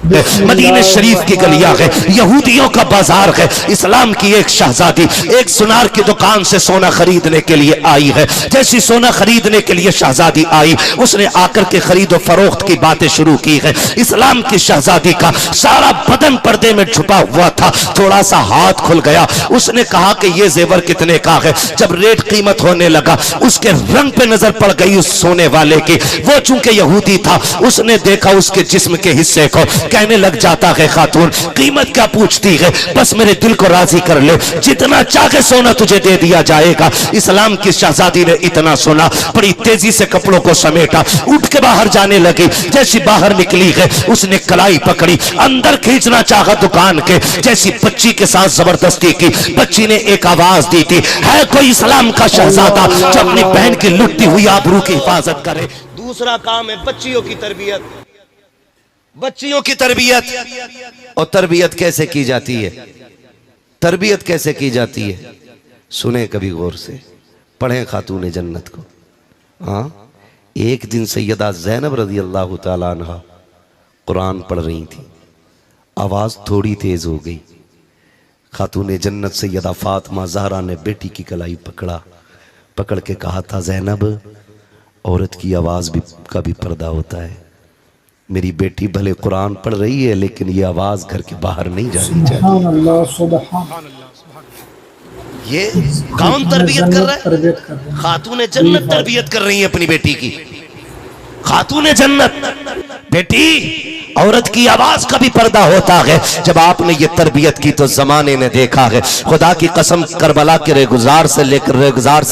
मदीने शरीफ की गलियां है, यहूदियों का बाजार है। इस्लाम की एक शहजादी एक सुनार की दुकान से सोना खरीदने के लिए आई है। जैसी सोना खरीदने के लिए शहजादी आई, उसने आकर के खरीदो फरोख्त की बातें शुरू की है। इस्लाम की शहजादी का सारा बदन पर्दे में छुपा हुआ था, थोड़ा सा हाथ खुल गया। उसने कहा कि ये जेवर कितने का है। जब रेट कीमत होने लगा, उसके रंग पे नजर पड़ गई उस सोने वाले की। वो चूंकि यहूदी था, उसने देखा उसके जिस्म के हिस्से को, कहने लग जाता है खातून कीमत क्या पूछती है, बस मेरे दिल को राजी कर ले, जितना चाहे सोना तुझे दे दिया जाएगा। इस्लाम की शहजादी ने इतना सुना, बड़ी तेजी से कपड़ों को समेटा, उठ के बाहर जाने लगी। जैसी बाहर निकली है, उसने कलाई पकड़ी, अंदर खींचना चाहा दुकान के। जैसी बच्ची के साथ जबरदस्ती की, बच्ची ने एक आवाज दी थी, है कोई इस्लाम का शहजादा जो अपनी बहन की लुटती हुई आबरू की हिफाजत करे। दूसरा काम है बच्चियों की तरबियत। बच्चियों की तरबियत, और तरबियत कैसे की जाती है, तरबियत कैसे की जाती है, सुने कभी गौर से, पढ़ें खातून जन्नत को। हाँ, एक दिन सैयदा ज़ैनब रज़ी अल्लाह ताला अन्हा कुरान पढ़ रही थी, आवाज़ थोड़ी तेज़ हो गई। खातून जन्नत सैयदा फातिमा ज़हरा ने बेटी की कलाई पकड़ के कहा था, ज़ैनब औरत की आवाज़ भी का भी पर्दा होता है। मेरी बेटी भले कुरान पढ़ रही है, लेकिन ये आवाज़ घर के बाहर नहीं जानी चाहिए। ये कौन तरबियत कर रहा है? खातून जन्नत तरबियत कर रही है अपनी बेटी की। खातून जन्नत, बेटी औरत की आवाज का भी पर्दा होता है। जब आपने ये तरबियत की तो जमाने ने देखा है, खुदा की कसम, करबला के रेगुजार से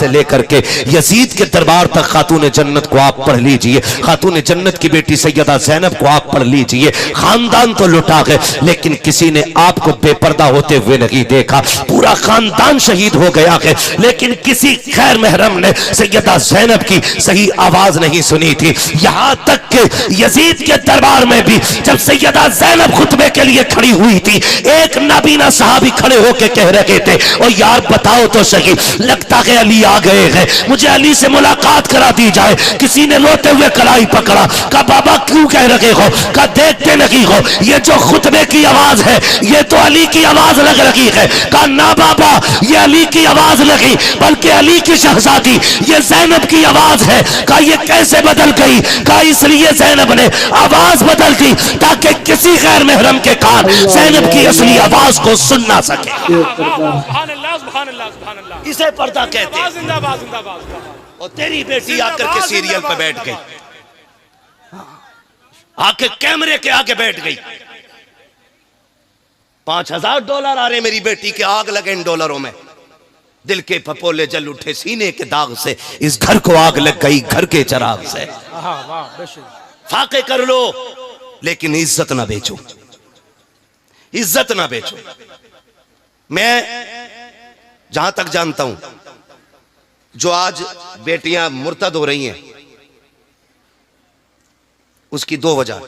लेकर के यजीद के दरबार तक खातून जन्नत को आप पढ़ लीजिए, खातून जन्नत की बेटी सैयदा ज़ैनब को आप पढ़ लीजिए। खानदान तो लुटा गए, लेकिन किसी ने आपको बेपर्दा होते हुए नहीं देखा। पूरा खानदान शहीद हो गया है, लेकिन किसी खैर महरम ने सैयदा ज़ैनब की सही आवाज नहीं सुनी थी। यहां तक कि यजीद के दरबार में भी जब सैयदा ज़ैनब खुतबे के लिए खड़ी हुई थी, एक नाबीना साहबी खड़े होकर कह रहे थे, और यार बताओ तो सही, लगता है अली आ गए हैं, मुझे अली से मुलाकात करा दी जाए। किसी ने रोते हुए कलाई पकड़ा, कहा बाबा क्यों कह रहे हो, कहा देखते नहीं हो ये जो खुतबे की आवाज है ये तो अली की आवाज लग रही है। कहा ना बाबा, ये अली की आवाज लगी, बल्कि अली की शहजादी ये ज़ैनब की आवाज है। कहा ये कैसे बदल गई, कहा इसलिए ज़ैनब ने आवाज बदल दी ताकि किसी गैर महरम के कान ज़ैनब की असली आवाज को सुन ना सके। इसे पर्दा कहते हैं। और तेरी बेटी आकर के सीरियल पे बैठ गई, आके कैमरे के आगे बैठ गई। $5000 आ रहे मेरी बेटी के, आग लगे इन डॉलरों में। दिल के फपोले जल उठे सीने के दाग से, इस घर को आग लग गई घर के चराग से। फाके कर लो लेकिन इज्जत ना बेचो, इज्जत ना बेचो। मैं जहां तक जानता हूं, जो आज बेटियां मुर्तद हो रही हैं, उसकी 2 वजह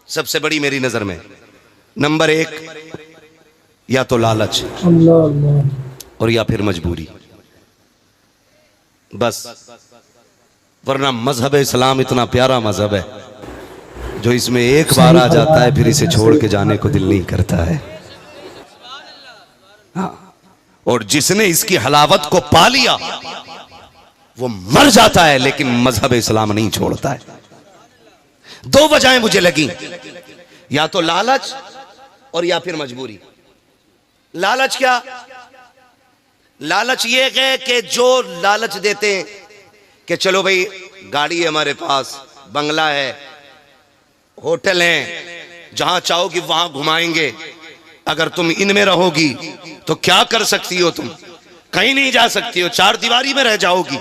सबसे बड़ी मेरी नजर में। नंबर 1, या तो लालच और या फिर मजबूरी, बस। वरना मजहब इस्लाम इतना प्यारा मजहब है, जो इसमें एक बार आ जाता है फिर इसे छोड़ के जाने को दिल नहीं करता है। हाँ, और जिसने इसकी हलावत को पा लिया वो मर जाता है, लेकिन मजहब इस्लाम नहीं छोड़ता है। 2 वजहें मुझे लगी, या तो लालच और या फिर मजबूरी। लालच क्या? लालच ये है कि जो लालच देते हैं कि चलो भाई गाड़ी है हमारे पास, बंगला है, होटल हैं, जहां चाहोगी वहां घुमाएंगे, अगर तुम इनमें रहोगी तो क्या कर सकती हो, तुम कहीं नहीं जा सकती हो, 4 दीवारी में रह जाओगी,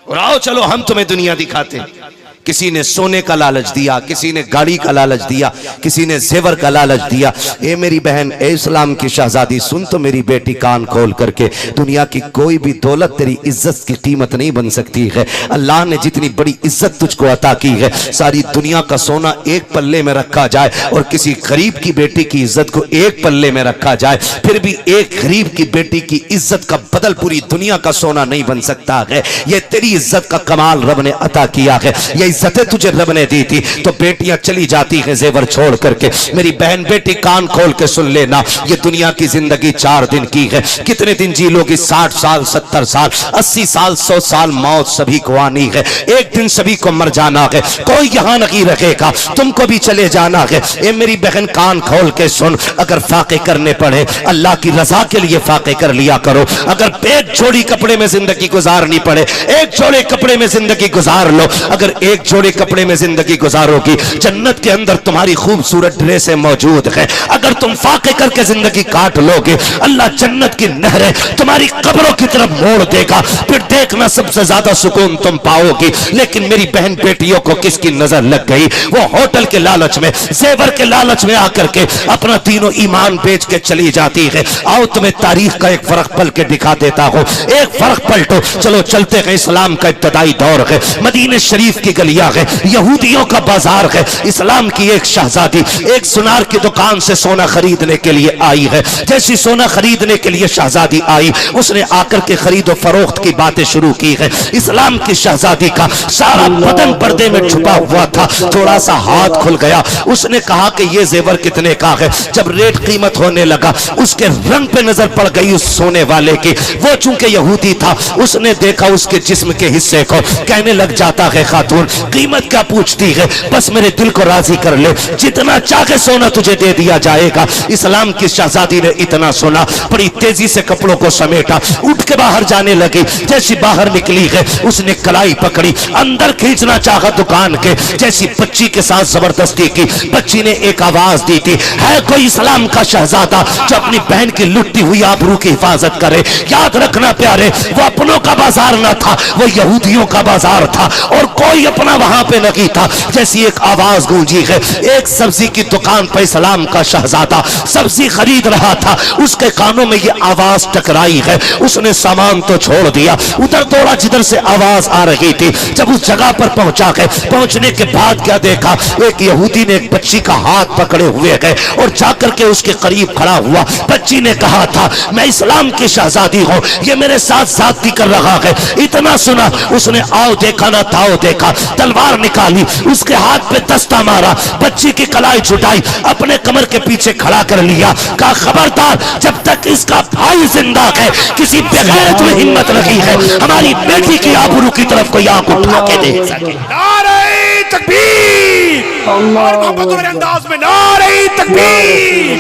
और आओ चलो हम तुम्हें दुनिया दिखाते हैं। किसी ने सोने का लालच दिया, किसी ने गाड़ी का लालच दिया, किसी ने जेवर का लालच दिया। ए मेरी बहन, ए इस्लाम की शहजादी, सुन तो मेरी बेटी कान खोल करके, दुनिया की कोई भी दौलत तेरी इज्जत की कीमत नहीं बन सकती है। अल्लाह ने जितनी बड़ी इज्जत तुझको अता की है, सारी दुनिया का सोना एक पल्ले में रखा जाए और किसी गरीब की बेटी की इज्जत को एक पल्ले में रखा जाए, फिर भी एक गरीब की बेटी की इज्जत का बदल पूरी दुनिया का सोना नहीं बन सकता है। यह तेरी इज्जत का कमाल रब ने अता किया है। यह इज्जतें तुझे रब ने दी थी, तो बेटियां चली जाती हैं जेवर छोड़ करके। मेरी बहन बेटी कान खोल के सुन लेना, ये दुनिया की जिंदगी 4 दिन की है। कितने दिन जी लोगी? 60 साल, 70 साल, 80 साल, 100 साल। मौत सभी को आनी है, एक दिन सभी को मर जाना है, कोई यहाँ नहीं रहेगा, तुमको भी चले जाना है। ए मेरी बहन कान खोल के सुन, अगर फाके करने पड़े अल्लाह की रजा के लिए फाके कर लिया करो। अगर एक जोड़ी कपड़े में जिंदगी गुजारनी पड़े, एक जोड़े कपड़े में जिंदगी गुजार लो। अगर एक जोड़े कपड़े में जिंदगी गुजारोगी, जन्नत के अंदर तुम्हारी खूबसूरत ड्रेसें मौजूद है। अगर तुम फाके करके जिंदगी काट लोगे, अल्लाह जन्नत की नहरें तुम्हारी कब्रों की तरफ मोड़ देगा, फिर देखना सबसे ज्यादा सुकून तुम पाओगी। लेकिन मेरी बहन बेटियों को किसकी नजर लग गई? वो होटल के लालच में, जेवर के लालच में आकर के अपना तीनों ईमान बेच के चली जाती है। आओ तुम्हें तारीख का एक फर्क पल के दिखा देता हूं, एक फर्क पलटो। चलो चलते हैं, इस्लाम का इब्तदाई दौर है, मदीने शरीफ की गलियां है, यहूदियों का बाजार है। इस्लाम की एक शहजादी एक सुनार की दुकान से सोना खरीदने के लिए आई है। जैसी सोना खरीदने के लिए शहजादी आई, उसने आकर के खरीदो फरोख्त की बातें शुरू की है। इस्लाम की शहजादी का सारा बदन पर्दे में छुपा हुआ था, थोड़ा सा हाथ खुल गया। उसने कहा कि ये जेवर कितने का है? जब रेट कीमत होने लगा, उसके रंग पे नजर पड़ गई उस सोने वाले की। वो चूंकि यहूदी था, उसने देखा उसके जिस्म के हिस्से को, कहने लग जाता है खातून कीमत क्या पूछती है, बस मेरे दिल को राजी कर ले, जितना चाहे सोना तुझे दे दिया जाएगा। इस्लाम की शहजादी ने इतना सुना, बड़ी तेजी से कपड़ों को समेटा, उठ के बाहर जाने लगी। जैसी बाहर निकली है, उसने कलाई पकड़ी, अंदर खींचना चाहा दुकान के। जैसी बच्ची के साथ जबरदस्ती की, बच्ची ने एक आवाज दी थी, है कोई इस्लाम का शहजादा जो अपनी बहन की लुटती हुई आबरू की हिफाजत करे? याद रखना प्यारे, वो अपनों का बाजार न था, वो यहूदियों का बाजार था, और कोई अपना वहां पे नहीं था। जैसी एक आवाज गूंजी है, एक सब्जी की दुकान पर इस्लाम का शहजादा सब्जी खरीद रहा था, उसके कानों में ये आवाज टकराई है। उसने सामान तो छोड़ दिया, उधर दौड़ा जिधर से आवाज आ रही थी। जब उस जगह पर पहुंचा है, पहुंचने के बाद क्या देखा, एक यहूदी ने एक बच्ची का हाथ पकड़े हुए गए और जाकर के उसके करीब खड़ा हुआ। बच्ची ने कहा था, मैं इस्लाम की शहजादी हूं, ये मेरे साथ साथी कर रहा है। इतना सुना, उसने आओ देखा ना ताओ देखा, तलवार निकाली, उसके हाथ पे दस्ता मारा, बच्ची की कलाई छुटाई, अपने कमर के पीछे खड़ा कर लिया। कहा खबरदार, जब तक इसका भाई जिंदा है, किसी बेगैरत में हिम्मत नहीं है हमारी बेटी की आबरू की तरफ कोई आंख उठा के देख सके। नारे तकबीर, और मोहब्बत वाले अंदाज में नारे तकबीर,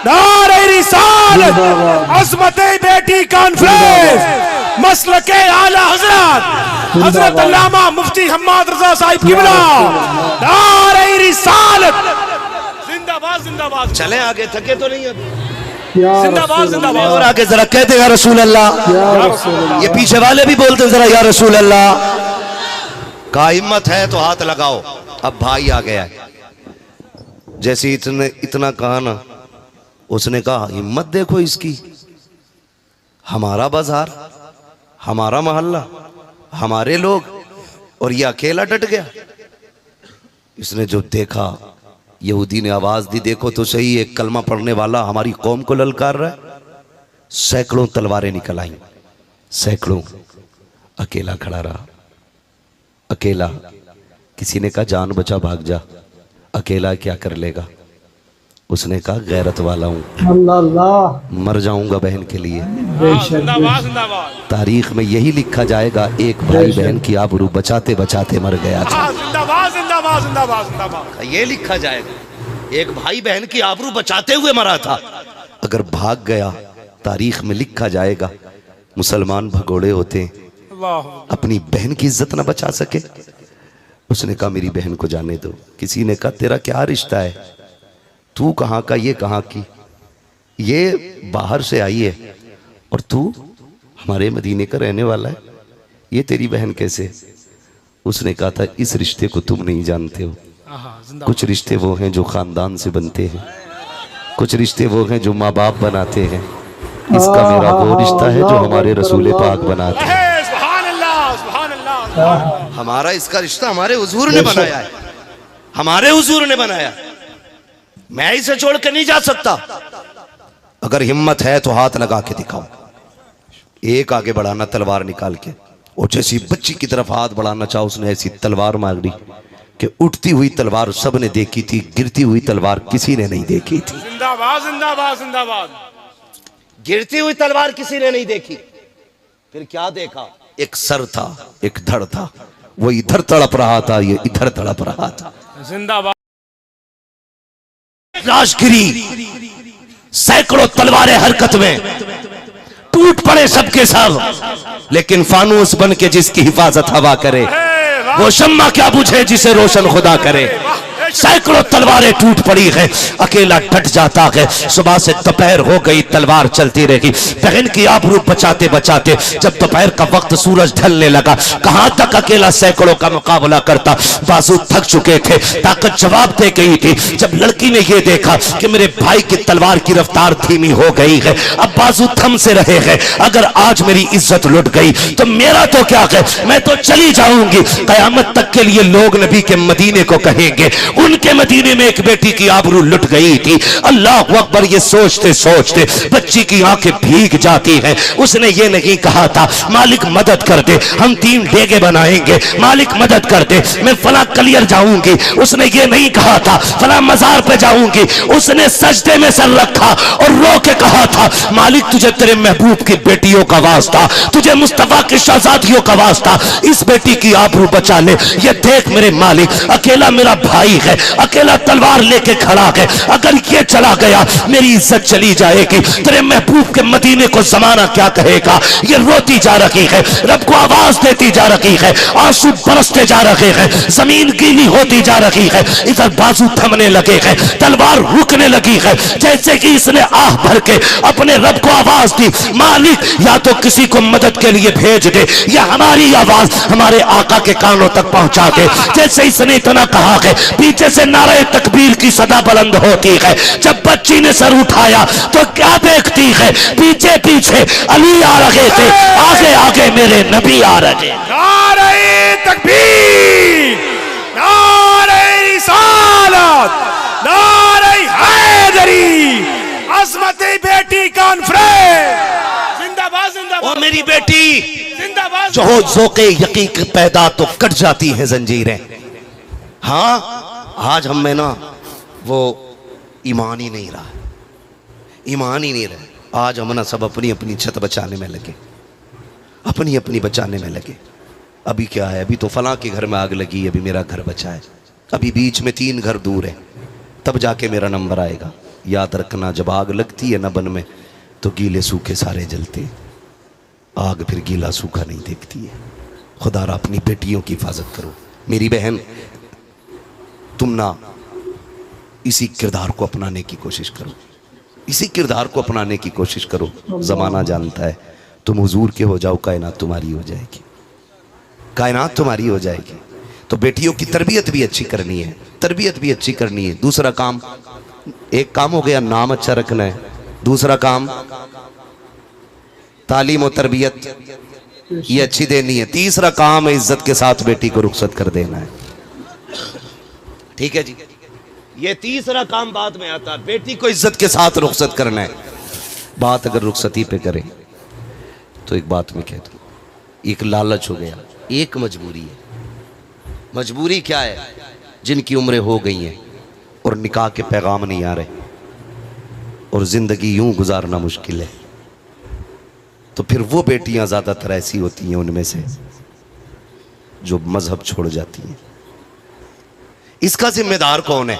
नारे रिसालत, अज़मते बेटी कॉन्फ्रेंस, मसलके आला हजरत हजरत अल्लामा मुफ्ती हम्माद रजा साहिब किबला, नारे रिसालत, जिंदाबाद जिंदाबाद। चले आगे, थके तो नहीं अब? जिंदाबाद जिंदाबाद। और आगे जरा कहते या रसूल अल्लाह, ये पीछे वाले भी बोलते जरा या रसूल अल्लाह। का हिम्मत है तो हाथ लगाओ। अब भाई आ गया है, जैसे इतना कहा ना, उसने कहा हिम्मत देखो इसकी, हमारा बाजार, हमारा मोहल्ला, हमारे लोग, और ये अकेला डट गया। इसने जो देखा, यहूदी ने आवाज दी, देखो तो सही, एक कलमा पढ़ने वाला हमारी कौम को ललकार रहा है। सैकड़ों तलवारें निकल आई, सैकड़ों। अकेला खड़ा रहा, अकेला। किसी ने कहा जान बचा भाग जा, अकेला क्या कर लेगा? उसने कहा गैरत वाला हूं, मर जाऊंगा बहन के लिए। तारीख में यही लिखा जाएगा, एक भाई बहन की आबरू बचाते बचाते मर गया था। ये लिखा जाएगा, एक भाई बहन की आबरू बचाते हुए मरा था। अगर भाग गया, तारीख में लिखा जाएगा, मुसलमान भगोड़े होते, अपनी बहन की इज्जत न बचा सके। उसने कहा मेरी बहन को जाने दो। किसी ने कहा तेरा क्या रिश्ता है, तू कहाँ का, ये कहाँ की, ये बाहर से आई है और तू हमारे मदीने का रहने वाला है, ये तेरी बहन कैसे? उसने कहा था इस रिश्ते को तुम नहीं जानते हो, कुछ रिश्ते वो हैं जो खानदान से बनते हैं, कुछ रिश्ते वो हैं जो माँ बाप बनाते हैं, इसका मेरा वो रिश्ता है जो हमारे रसूल पाक बनाते हैं। हमारा इसका रिश्ता हमारे हुजूर ने बनाया है, हमारे हुजूर ने बनाया, मैं इसे छोड़ कर नहीं जा सकता। अगर हिम्मत है तो हाथ लगा के दिखाओ। एक आगे बढ़ाना तलवार निकाल के, और जैसी बच्ची की तरफ हाथ बढ़ाना चाहा उसने ऐसी तलवार मार दी कि उठती हुई तलवार सबने देखी थी, गिरती हुई तलवार किसी ने नहीं देखी थी। जिंदाबाद जिंदाबाद जिंदाबाद। गिरती हुई तलवार किसी ने नहीं देखी। फिर क्या देखा? एक सर था, एक धड़ था, वो इधर तड़प रहा था, ये इधर तड़प रहा था। जिंदाबाद। राजगिरी, सैकड़ों तलवारें हरकत में, टूट पड़े सबके सब, लेकिन फानूस बन के जिसकी हिफाजत हवा करे, वो शम्मा क्या बुझे जिसे रोशन खुदा करे। सैकड़ों तलवारें टूट पड़ी है, अकेला डट जाता है। सुबह से दोपहर हो गई, तलवार चलती रही। बहन की आबरू बचाते बचाते जब दोपहर का वक्त सूरज ढलने लगा, कहां तक अकेला सैकड़ों का मुकाबला करता। बाजू थक चुके थे, ताकत जवाब दे गई थी। जब लड़की ने यह देखा कि मेरे भाई की तलवार की रफ्तार धीमी हो गई है, अब बाजू थम से रहे हैं, अगर आज मेरी इज्जत लुट गई तो मेरा तो क्या है, मैं तो चली जाऊंगी। कयामत तक के लिए लोग नबी के मदीने को कहेंगे उनके मदीने में एक बेटी की आबरू लुट गई थी। अल्लाह अकबर, ये सोचते सोचते बच्ची की आंखें भीग जाती हैं। उसने ये नहीं कहा था मालिक मदद कर दे, हम 3 डेगे बनाएंगे, मालिक मदद कर दे, मैं फला कलियर जाऊंगी। उसने ये नहीं कहा था फला मजार पे जाऊंगी। उसने सजदे में सर रखा और रो के कहा था मालिक तुझे तेरे महबूब की बेटियों का वास्ता, तुझे मुस्तफा की शहजादियों का वास्ता, इस बेटी की आबरू बचा ले। ये देख मेरे मालिक, अकेला मेरा भाई है, अकेला तलवार लेके खड़ा है, अगर ये चला गया मेरी इज्जत चली जाएगी। तेरे महबूब के मदीने को जमाना क्या कहेगा। ये रोती जा रही है, रब को आवाज देती जा रही है, आंसू बरसते जा रहे हैं, जमीन गीली होती जा रही है। इधर बाजू थमने लगे हैं, तलवार रुकने लगी है, जैसे कि इसने आह भर के अपने रब को आवाज दी मालिक या तो किसी को मदद के लिए भेज दे या हमारी आवाज हमारे आका के कानों तक पहुंचा दे। जैसे इसने इतना कहा है, पीछे से नारे तकबीर की सदा बुलंद होती है। जब बच्ची ने सर उठाया तो क्या देखती है, पीछे पीछे अली आ रहे थे, आगे आगे मेरे नबी आ रहे। नारे तकबीर, नारे रिसालत, नारे हैदरी, अज़मत बेटी कॉन्फ्रेंस। जिंदाबाद जिंदाबाद। ओ मेरी बेटी, जिंदाबाद। जो हो ज़ौक़े यकीन पैदा तो कट जाती हैं जंजीरें। हाँ, आज हम में ना वो ईमान ही नहीं रहा, ईमान ही नहीं रहा। आज हम ना सब अपनी अपनी छत बचाने में लगे, अपनी अपनी बचाने में लगे। अभी क्या है, अभी तो फलां के घर में आग लगी, अभी मेरा घर बचा है, अभी बीच में 3 घर दूर है, तब जाके मेरा नंबर आएगा। याद रखना, जब आग लगती है ना बन में तो गीले सूखे सारे जलते हैं, आग फिर गीला सूखा नहीं देखती है। खुदा अपनी बेटियों की हिफाजत करो। मेरी बहन, तुम ना इसी किरदार को अपनाने की कोशिश करो, इसी किरदार को अपनाने की कोशिश करो। जमाना जानता है तुम हुजूर के हो जाओ, कायनात तुम्हारी हो जाएगी, कायनात तुम्हारी हो जाएगी। तो बेटियों की तरबियत भी अच्छी करनी है, तरबियत भी अच्छी करनी है। दूसरा काम, एक काम हो गया नाम अच्छा रखना है, दूसरा काम तालीम और तरबियत ये अच्छी देनी है, तीसरा काम इज्जत के साथ बेटी को रुखसत कर देना है। ठीक है जी, ये तीसरा काम बाद में आता है, बेटी को इज्जत के साथ रुखसत करना है। बात अगर रुखसती पे करें तो एक बात मैं कह दूं, एक लालच हो गया, एक मजबूरी है। मजबूरी क्या है? जिनकी उम्रें हो गई हैं और निकाह के पैगाम नहीं आ रहे और जिंदगी यूं गुजारना मुश्किल है, तो फिर वो बेटियां ज्यादातर ऐसी होती हैं उनमें से जो मजहब छोड़ जाती हैं। इसका जिम्मेदार कौन है?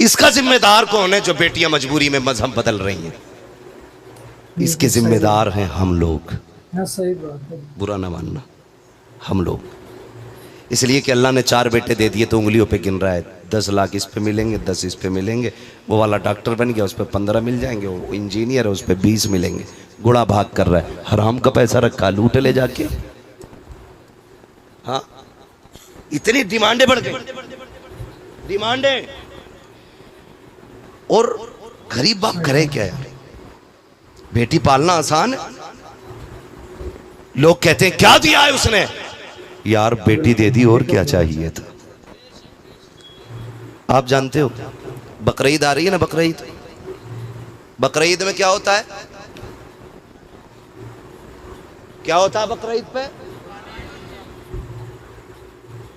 इसका जिम्मेदार कौन है जो बेटियां मजबूरी में मजहब बदल रही हैं? इसके जिम्मेदार हैं हम लोग। सही बात है, बुरा ना मानना, हम लोग। इसलिए कि अल्लाह ने 4 बेटे दे दिए तो उंगलियों पे गिन रहा है, 10 लाख इस पे मिलेंगे, 10 इस पे मिलेंगे, वो वाला डॉक्टर बन गया उस पे 15 मिल जाएंगे, वो इंजीनियर है उस पे 20 मिलेंगे। गुड़ा भाग कर रहा है, हराम का पैसा रखा, लूट ले जाके। हाँ, इतनी डिमांडें बढ़ गई, डिमांडें। और गरीब बाप करे क्या यार? बेटी पालना आसान है? लोग कहते हैं क्या दिया है उसने? यार बेटी दे दी, और क्या चाहिए था? आप जानते हो बकरीद आ रही है ना, बकरीद, बकरीद में क्या होता है? क्या होता है बकरा ईद पे?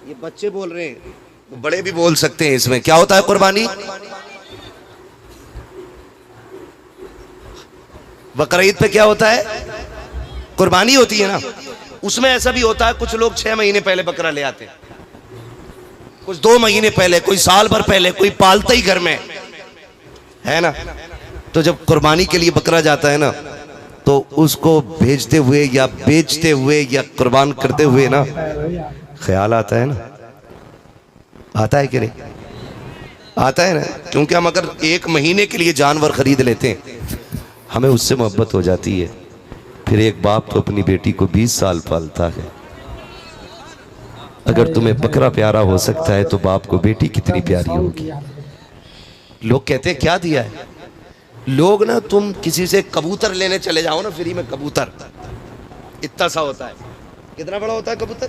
ये बच्चे बोल रहे हैं, बड़े भी बोल सकते हैं। इसमें क्या होता है कुर्बानी? बकरा ईद पे क्या होता है? कुर्बानी होती है ना। उसमें ऐसा भी होता है, कुछ लोग 6 महीने पहले बकरा ले आते हैं, कुछ 2 महीने पहले, कोई साल भर पहले, कोई पालता ही घर में है ना। तो जब कुर्बानी के लिए बकरा जाता है ना, तो उसको भेजते हुए या बेचते हुए या कुर्बान करते हुए ना ख्याल आता है ना। आता है कि नहीं? आता है ना। क्योंकि हम अगर 1 महीने के लिए जानवर खरीद लेते हैं, हमें उससे मोहब्बत हो जाती है। फिर एक बाप तो अपनी बेटी को 20 साल पालता है। अगर तुम्हें बकरा प्यारा हो सकता है तो बाप को बेटी कितनी प्यारी होगी। लोग कहते हैं क्या दिया है? लोग ना, तुम किसी से कबूतर लेने चले जाओ ना फ्री में, कबूतर इतना सा होता है। कितना बड़ा होता है कबूतर?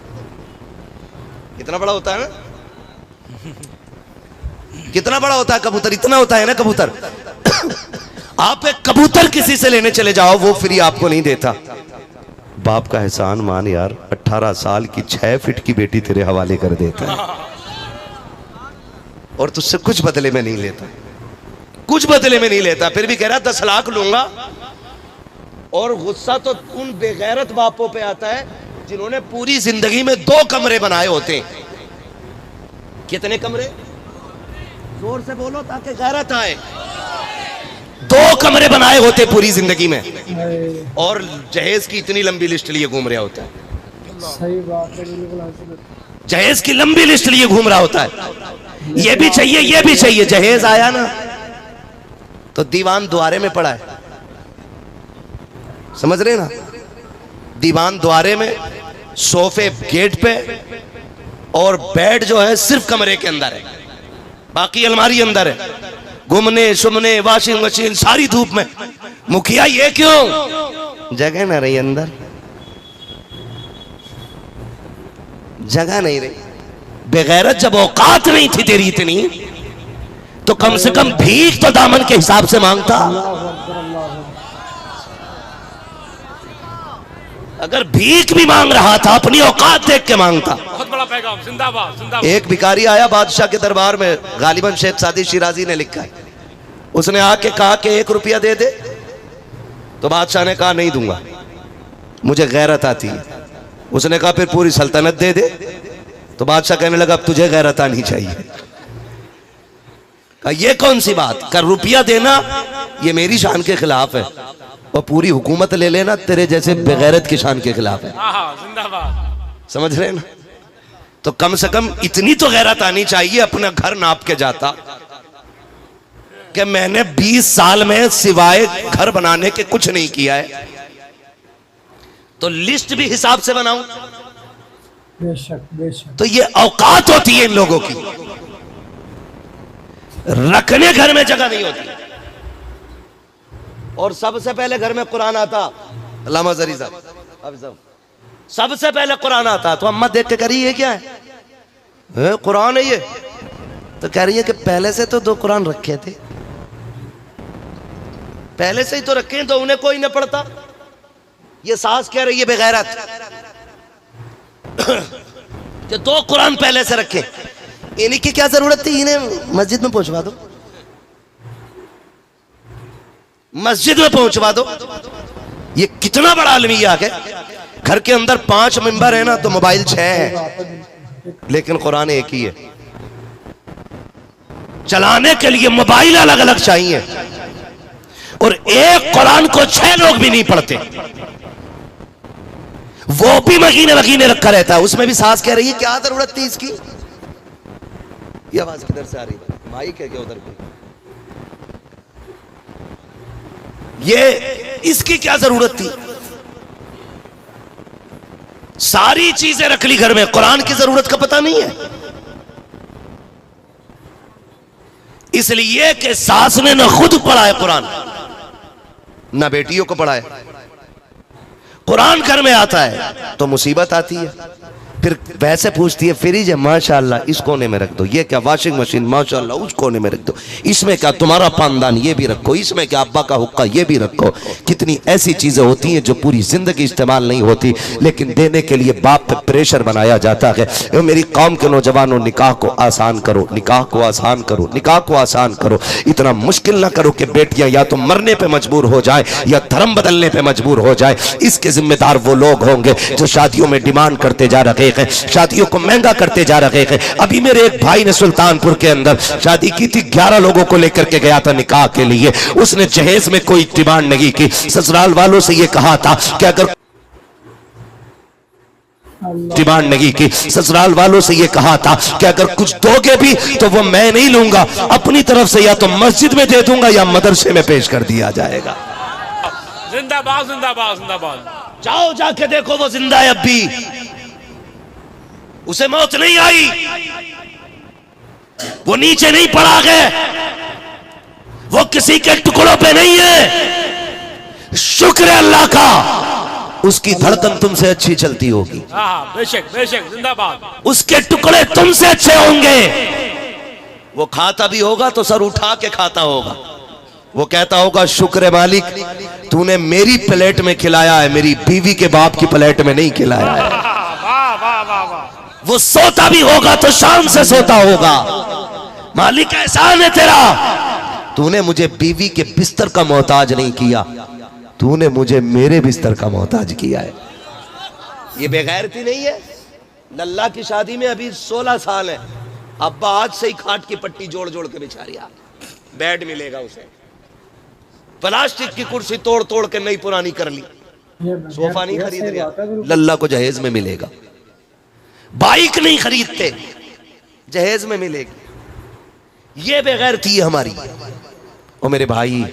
कितना बड़ा होता है ना? कितना बड़ा होता है कबूतर? इतना होता है ना कबूतर। आप एक कबूतर किसी से लेने चले जाओ, वो फ्री आपको नहीं देता। बाप का एहसान मान यार, 18 साल की 6 फीट की बेटी तेरे हवाले कर देता है और तुझसे कुछ बदले में नहीं लेता, कुछ बदले में नहीं लेता। फिर भी कह रहा 10 लाख लूंगा। और गुस्सा तो उन बेगैरत बापों पे आता है जिन्होंने पूरी जिंदगी में 2 कमरे बनाए होते हैं। कितने कमरे? जोर से बोलो ताकि गैरत आए। 2 कमरे बनाए होते पूरी जिंदगी में, और जहेज की इतनी लंबी लिस्ट लिए घूम रहा होता है। सही बात है, बिल्कुल। जहेज की लंबी लिस्ट लिए घूम रहा होता है। ये भी चाहिए, ये भी चाहिए। जहेज आया ना तो दीवान द्वारे में पड़ा है, समझ रहे ना? दीवान द्वारे में, सोफे गेट पे, और बेड जो है सिर्फ कमरे के अंदर है, बाकी अलमारी अंदर है। घूमने सुमने, वॉशिंग मशीन, सारी धूप में। मुखिया ये क्यों? जगह ना रही अंदर, जगह नहीं रही। बेगैरत, जब औकात नहीं थी तेरी इतनी, तो कम से कम भीख तो दामन के हिसाब से मांगता। अगर भीख भी मांग रहा था, अपनी औकात देख के मांगता। बहुत बड़ा पैगाम, जिंदाबाद जिंदाबाद। एक भिखारी आया बादशाह के दरबार में, गालिबन शेख सादी शिराजी ने लिखा है। उसने आके कहा कि 1 रुपया दे दे। तो बादशाह ने कहा नहीं दूंगा, मुझे गैरत आती है। उसने कहा फिर पूरी सल्तनत दे दे। तो बादशाह कहने लगा अब तुझे गैरत आनी चाहिए। कहा ये कौन सी बात? कर रुपया देना ये मेरी शान के खिलाफ है, और पूरी हुकूमत ले लेना तेरे जैसे बेगैरत की शान के खिलाफ है। जिंदाबाद। समझ रहे ना? तो कम से कम इतनी तो गैरत आनी चाहिए। अपना घर नाप के जाता कि मैंने 20 साल में सिवाय घर बनाने के कुछ नहीं किया है, तो लिस्ट भी हिसाब से बनाऊं। बेशक बेशक। तो ये औकात होती है इन लोगों की, रखने घर में जगह नहीं होती। और सबसे पहले घर में कुरान आता। अल्लामा जरी साहब, सबसे पहले कुरान आता। तो अम्मा देख के कह रही है क्या है? कुरान है ये। तो कह रही है कि पहले से तो 2 कुरान रखे थे, पहले से ही तो रखे हैं, तो उन्हें कोई न पढ़ता। ये सास कह रही है बेगैरत कि 2 कुरान पहले से रखे, इन्हीं की क्या जरूरत थी? इन्हें मस्जिद में पहुंचवा दो, मस्जिद में पहुंचवा दो। ये कितना बड़ा अलमिया है। घर के अंदर 5 मेंबर है ना, तो मोबाइल 6 है, लेकिन कुरान एक ही है। चलाने के लिए मोबाइल अलग अलग चाहिए, और एक कुरान को 6 लोग भी नहीं पढ़ते। वो भी महीने महीने रखा रहता है। उसमें भी सास कह रही है क्या जरूरत थी इसकी? ये आवाज किधर से आ रही है? माइक है क्या उधर कोई? ये इसकी क्या जरूरत थी? सारी चीजें रख ली घर में, कुरान की जरूरत का पता नहीं है। इसलिए कि सास ने न खुद पढ़ा है कुरान, न बेटियों को पढ़ा है। कुरान घर में आता है तो मुसीबत आती है। फिर वैसे पूछती है फ्रिज है, माशाल्लाह इस कोने में रख दो। ये क्या वॉशिंग मशीन, माशाल्लाह उस कोने में रख दो। इसमें क्या तुम्हारा पानदान, ये भी रखो। इसमें क्या अब्बा का हुक्का, ये भी रखो। कितनी ऐसी चीजें होती हैं जो पूरी जिंदगी इस्तेमाल नहीं होती, लेकिन देने के लिए बाप पे प्रेशर बनाया जाता है। ये मेरी कौम के नौजवानों, निकाह को आसान करो, निकाह को आसान करो, निकाह को आसान करो। इतना मुश्किल ना करो कि बेटियां या तो मरने पे मजबूर हो जाए या धर्म बदलने पे मजबूर हो जाए। इसके जिम्मेदार वो लोग होंगे जो शादियों में डिमांड करते जा रहे हैं, शादियों को महंगा करते जा रहे हैं। अभी मेरे एक भाई ने सुल्तानपुर के अंदर शादी की थी, 11 लोगों को लेकर के गया था निकाह के लिए। उसने जहेज में कोई डिमांड नहीं की, ससुराल वालों से ये कहा था कि अगर डिमांड नहीं की, ससुराल वालों से ये कहा था कि अगर कुछ दोगे भी तो वो मैं नहीं लूंगा, अपनी तरफ से या तो मस्जिद में दे दूंगा या मदरसे में पेश कर दिया जाएगा। जिंदाबाद जिंदाबाद जिंदाबाद। जाओ जाके देखो, वो जिंदा है अब भी, उसे मौत नहीं आई, वो नीचे नहीं पड़ा गया, वो किसी के टुकड़ों पे नहीं है। शुक्र है अल्लाह का, उसकी धड़कन तुमसे अच्छी चलती होगी। बेशक बेशक जिंदाबाद। उसके टुकड़े तुमसे अच्छे होंगे। वो खाता भी होगा तो सर उठा के खाता होगा। वो कहता होगा शुक्र है मालिक, तूने मेरी प्लेट में खिलाया है, मेरी बीवी के बाप की प्लेट में नहीं खिलाया है। वाह वाह वाह वाह। वो सोता भी होगा तो शान से सोता होगा। मालिक एहसान है तेरा, तूने मुझे बीवी के बिस्तर का मोहताज नहीं किया, तूने मुझे मेरे बिस्तर का मोहताज किया है। ये बेगैरती नहीं है। लल्ला की शादी में अभी 16 साल है, अब्बा आज से ही खाट की पट्टी जोड़ जोड़ के बिछा रहा। बेड मिलेगा उसे, प्लास्टिक की कुर्सी तोड़ तोड़ के नई पुरानी कर ली, सोफा नहीं खरीद रहा। लल्ला को जहेज में मिलेगा। बाइक नहीं खरीदते, जहेज में मिलेगी। ये बेगैरती है हमारी। और मेरे भाई,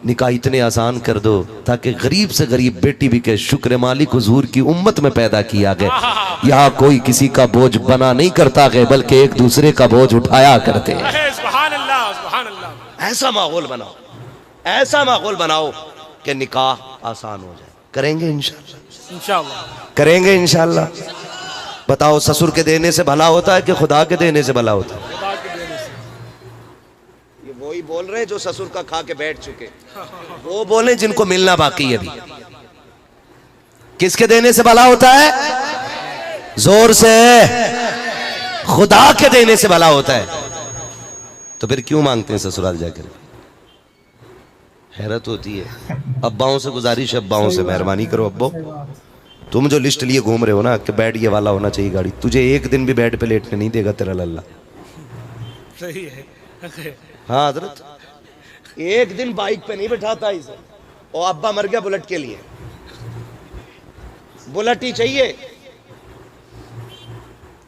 निकाह इतने आसान कर दो ताकि गरीब से गरीब बेटी भी कहे शुक्र मालिक, हुजूर की उम्मत में पैदा किया गया। यहाँ कोई किसी का बोझ बना नहीं करता है, बल्कि एक दूसरे का बोझ उठाया करते हैं। सुभान अल्लाह सुभान अल्लाह। ऐसा माहौल बनाओ, ऐसा माहौल बनाओ कि निकाह आसान हो जाए। करेंगे इंशाल्लाह, इंशाल्लाह करेंगे इंशाल्लाह। बताओ, ससुर के देने से भला होता है कि खुदा के देने से भला होता है? ये वही बोल रहे हैं जो ससुर का खा के बैठ चुके, वो बोले जिनको मिलना बाकी है अभी। किसके देने से भला होता है? जोर से, खुदा के देने से भला होता है। तो फिर क्यों मांगते हैं ससुराल जाकर? हैरत होती है। अब्बाओं से गुजारिश है, अब्बाओं से मेहरबानी करो। अब्बो, तुम जो लिस्ट लिए घूम रहे हो ना कि बेड ये वाला होना चाहिए गाड़ी, तुझे एक दिन भी बेड पे लेटने नहीं देगा तेरा लल्ला। सही है। हाँ हजरत, एक दिन बाइक पे नहीं बैठाता इसे। और अब्बा मर गया बुलेट के लिए, बुलेट ही चाहिए,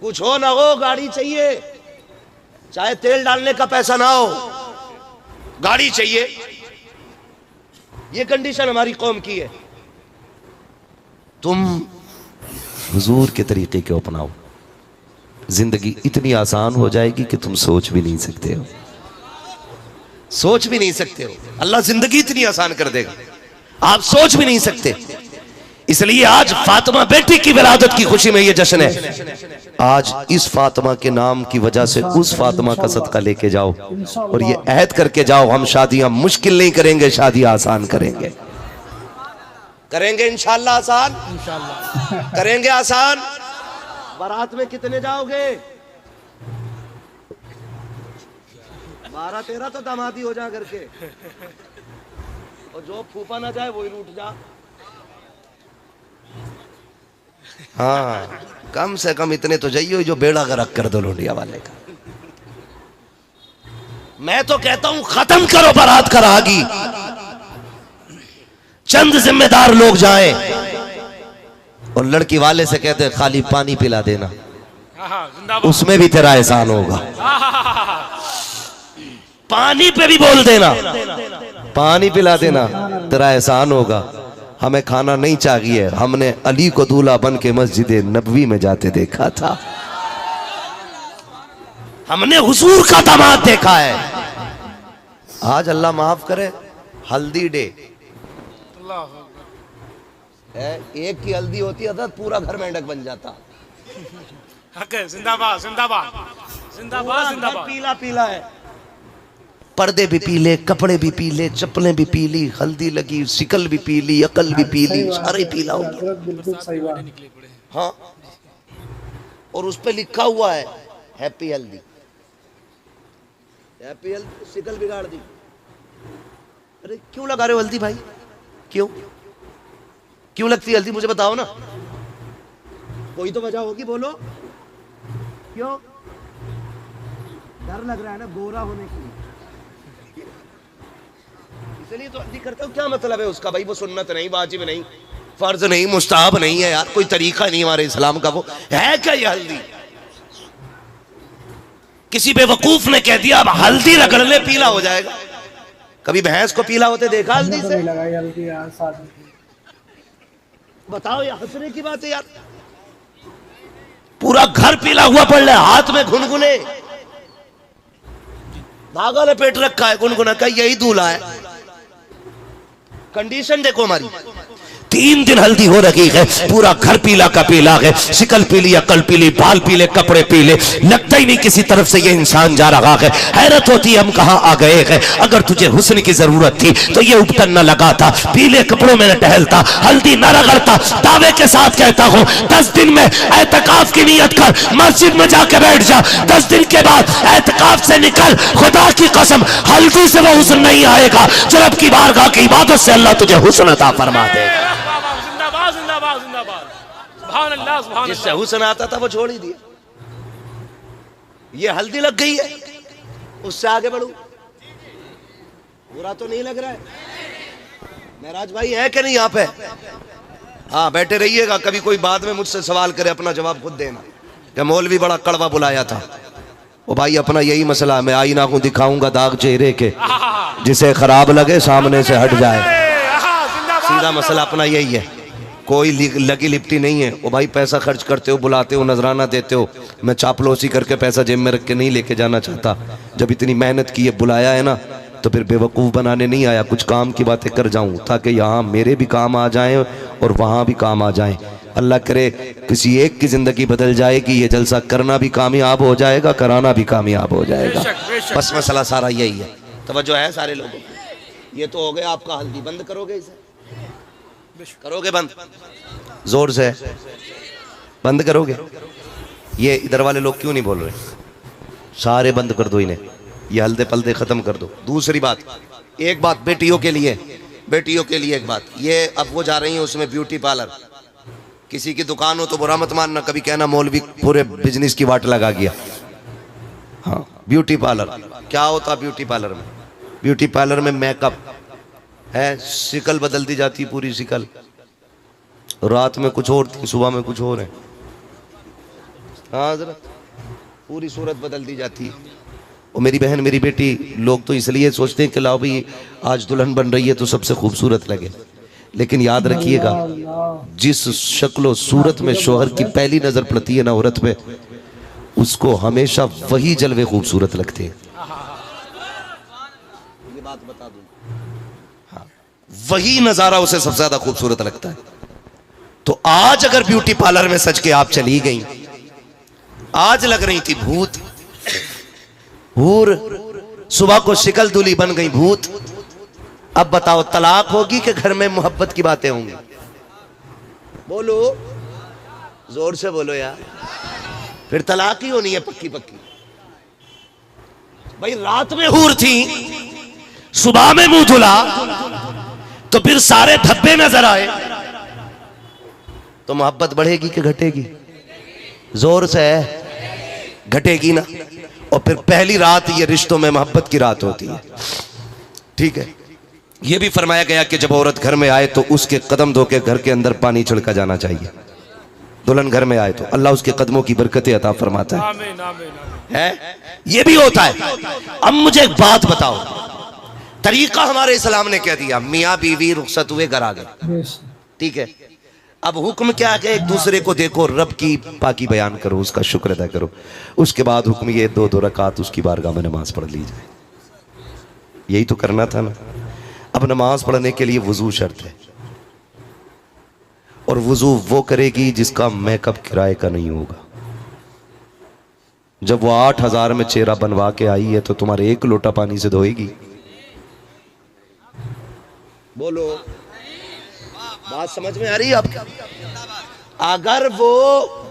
कुछ हो ना हो गाड़ी चाहिए, चाहे तेल डालने का पैसा ना हो, गाड़ी चाहिए। ये कंडीशन हमारी कौम की है। तुम हुजूर के तरीके को अपनाओ, जिंदगी इतनी आसान हो जाएगी कि तुम सोच भी नहीं सकते हो, सोच भी नहीं सकते हो। अल्लाह जिंदगी इतनी आसान कर देगा, आप सोच भी नहीं सकते। इसलिए आज फातिमा बेटी की विलादत की खुशी में ये जश्न है। आज इस फातिमा के नाम की वजह से उस फातिमा का सदका लेके जाओ और ये अहद करके जाओ, हम शादियां मुश्किल नहीं करेंगे, शादियां आसान करेंगे। करेंगे इंशाल्लाह आसान, इंशाल्लाह करेंगे आसान। बारात में कितने जाओगे? 12-13 तो दामादी हो जा करके, और जो फूफा ना जाए वही रूठ जा। हाँ, कम से कम इतने तो जाइए जो बेड़ा गर्क कर दो लोंडिया वाले का। मैं तो कहता हूं खत्म करो बारात का रागी, चंद जिम्मेदार लोग जाएं और लड़की वाले से कहते खाली पानी पिला देना, उसमें भी तेरा एहसान होगा। पानी पे भी बोल देना, पानी पिला देना, तेरा एहसान होगा। हमें खाना नहीं चाहिए, हमने अली को दूल्हा बन के मस्जिद नबवी में जाते देखा था, हमने हुजूर का दामाद देखा है। आज अल्लाह माफ करे, हल्दी डे है, एक की हल्दी होती है तो पूरा घर मेंढक बन जाता। हक है, जिंदाबाद जिंदाबाद जिंदाबाद जिंदाबाद। पीला पीला है, पर्दे भी पीले, कपड़े भी पीले, चप्पलें भी पीली, हल्दी लगी, शिकल भी पीली, अकल भी पीली, सारे पीला हो गया। हजरत बिल्कुल सही बात। हाँ, और उस पे लिखा हुआ है हैप्पी हल्दी। हैप्पी हल्दी, शिकल बिगाड़ दी। अरे क्यों लगा रहे हो हल्दी भाई? क्यों क्यों लगती है हल्दी? मुझे बताओ ना, कोई तो वजह होगी, बोलो। क्यों? डर लग रहा है ना गोरा होने के लिए, इसलिए तो हल्दी करते हो। क्या मतलब है उसका भाई? वो सुन्नत नहीं, वाजिब नहीं, फर्ज नहीं, मुस्ताहब नहीं है यार, कोई तरीका नहीं हमारे इस्लाम का। वो है क्या ये हल्दी? किसी बेवकूफ ने कह दिया अब हल्दी रगड़ ले पीला हो जाएगा। कभी भैंस को पीला होते देखा हल्दी तो से? नहीं लगाई हल्दी यार साथ में। बताओ, यार हंसने की बात है यार। पूरा घर पीला हुआ पड़ रहा है, हाथ में गुनगुने, धागा लपेट रखा है, गुनगुना का, यही दूल्हा है। कंडीशन देखो हमारी। 3 दिन हल्दी हो रही है, पूरा घर पीला का पीला है, शिकल पीली, अकल पीली, बाल पीले, कपड़े पीले, लगता ही नहीं किसी तरफ से ये इंसान जा रहा है। हैरत होती है हम कहां आ गए हैं। अगर तुझे हुस्न की जरूरत थी तो ये उपटन न लगाता, पीले कपड़ों में न टहलता, हल्दी न रगड़ता। दावे के साथ कहता हूं 10 दिन में एतकाफ की नियत कर, मस्जिद में जाके बैठ जा। 10 दिन के बाद एतकाफ से निकल, खुदा की कसम हल्दी से वो हुस्न नहीं आएगा जो रब की बारगाह की इबादत से अल्लाह तुझे हुस्न अता फरमा देगा। जिंदाबाद जिंदाबाद जिंदाबाद, सुभान अल्लाह सुभान जिससे अल्लाह। हुस्न आता था वो छोड़ ही दिया। ये हल्दी लग गई है, उससे आगे बढ़ू। बुरा तो नहीं लग रहा है? महराज भाई है कि नहीं यहाँ पे? हाँ, बैठे रहिएगा। कभी कोई बाद में मुझसे सवाल करे, अपना जवाब खुद देना। क्या मौलवी बड़ा कड़वा बुलाया था? वो भाई अपना यही मसला, मैं आईना को दिखाऊंगा दाग चेहरे के, जिसे खराब लगे सामने से हट जाए। सीधा मसला अपना यही है, कोई लगी लिपटी नहीं है। वो भाई पैसा खर्च करते हो, बुलाते हो, नजराना देते हो। मैं चापलूसी करके पैसा जेब में रख के नहीं लेके जाना चाहता। जब इतनी मेहनत की है, बुलाया है ना, तो फिर बेवकूफ़ बनाने नहीं आया। कुछ काम की बातें कर जाऊं ताकि यहाँ मेरे भी काम आ जाएं और वहाँ भी काम आ जाएं। अल्लाह करे किसी एक की ज़िंदगी बदल जाएगी। ये जलसा करना भी कामयाब हो जाएगा, कराना भी कामयाब हो जाएगा। बस मसला सारा यही है। तवज्जो है सारे लोगों को? ये तो हो गया आपका हल्दी। बंद करोगे इसे? करोगे बंद? जोर से बंद करोगे? ये इधर वाले लोग क्यों नहीं बोल रहे? सारे बंद कर दो इन्हें, ये हल्दे पल्दे खत्म कर दो। दूसरी बात, एक बात बेटियों के लिए, बेटियों के लिए एक बात। ये अब वो जा रही है उसमें ब्यूटी पार्लर। किसी की दुकान हो तो बुरा मत मानना, कभी कहना मौलवी पूरे बिजनेस की वाट लगा गया। हाँ, ब्यूटी पार्लर क्या होता? ब्यूटी पार्लर में, ब्यूटी पार्लर में मेकअप है, शिकल बदल दी जाती है, पूरी शिकल। रात में कुछ और थी, सुबह में कुछ और है। हाँ जरा, पूरी सूरत बदल दी जाती है। और मेरी बहन, मेरी बेटी, लोग तो इसलिए सोचते हैं कि लाओ भाई आज दुल्हन बन रही है तो सबसे खूबसूरत लगे। लेकिन याद रखिएगा, जिस शक्ल सूरत में शोहर की पहली नजर पड़ती है ना औरत पे, उसको हमेशा वही जलवे खूबसूरत लगते हैं। ये बात बता दूं, हाँ, वही नजारा उसे सबसे ज्यादा खूबसूरत लगता है। तो आज अगर ब्यूटी पार्लर में सज के आप चली गई, आज लग रही थी भूत, हूर, सुबह को शिकल दूल्ही बन गई भूत। अब बताओ तलाक होगी कि घर में मोहब्बत की बातें होंगी? बोलो, जोर से बोलो यार। फिर तलाक ही होनी है पक्की पक्की। भाई रात में हूर थी, सुबह में मुंह धुला, तो फिर सारे धब्बे नजर आए, तो मोहब्बत बढ़ेगी कि घटेगी? जोर से घटेगी ना। और फिर पहली रात ये रिश्तों में मोहब्बत की रात होती है, ठीक है। ये भी फरमाया गया कि जब औरत घर में आए तो उसके कदम धो के घर के अंदर पानी छिड़का जाना चाहिए। दुल्हन घर में आए तो अल्लाह उसके कदमों की बरकतें अता फरमाता है। आमीन आमीन आमीन। है, ये भी होता है। अब मुझे एक बात बताओ, तरीका हमारे इस्लाम ने कह दिया, मियाँ बीवी रुखसत हुए घर आ गए, ठीक है। अब हुक्म क्या है? एक दूसरे को देखो, रब की पाकी बयान करो, उसका शुक्र अदा करो। उसके बाद हुक्म ये 2-2 रकात उसकी बारगाह में नमाज पढ़ ली जाए। यही तो करना था ना। अब नमाज पढ़ने के लिए वजू शर्त है, और वजू वो करेगी जिसका मेकअप किराए का नहीं होगा। जब वो 8,000 में चेहरा बनवा के आई है तो तुम्हारे एक लोटा पानी से धोएगी? बोलो, बात समझ में आ रही है आपकी? अगर वो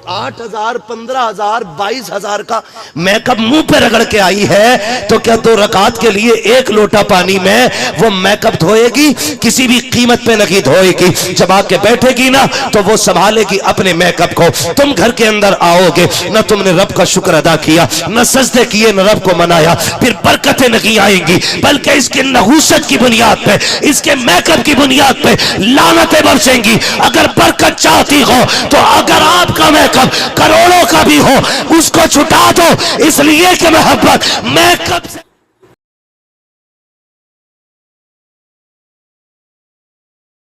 8,000, 15,000, 22,000 का मेकअप मुंह पे रगड़ के आई है तो क्या 2 रकात के लिए 1 लोटा पानी में वो मेकअप धोएगी? किसी भी कीमत पे नहीं धोएगी। जब आके बैठेगी ना तो वो संभालेगी अपने मेकअप को। तुम घर के अंदर आओगे ना, तुमने रब का शुक्र अदा किया, न सजदे किए, न रब को मनाया, फिर बरकतें नहीं आएंगी, बल्कि इसके नहूसत की बुनियाद पे, इसके मेकअप की बुनियाद पे लानतें बरसेंगी। अगर बरकत चाहती हो तो अगर आपका मेकअप करोड़ों का भी हो, उसको छुटा दो, इसलिए कि मोहब्बत मेकअप से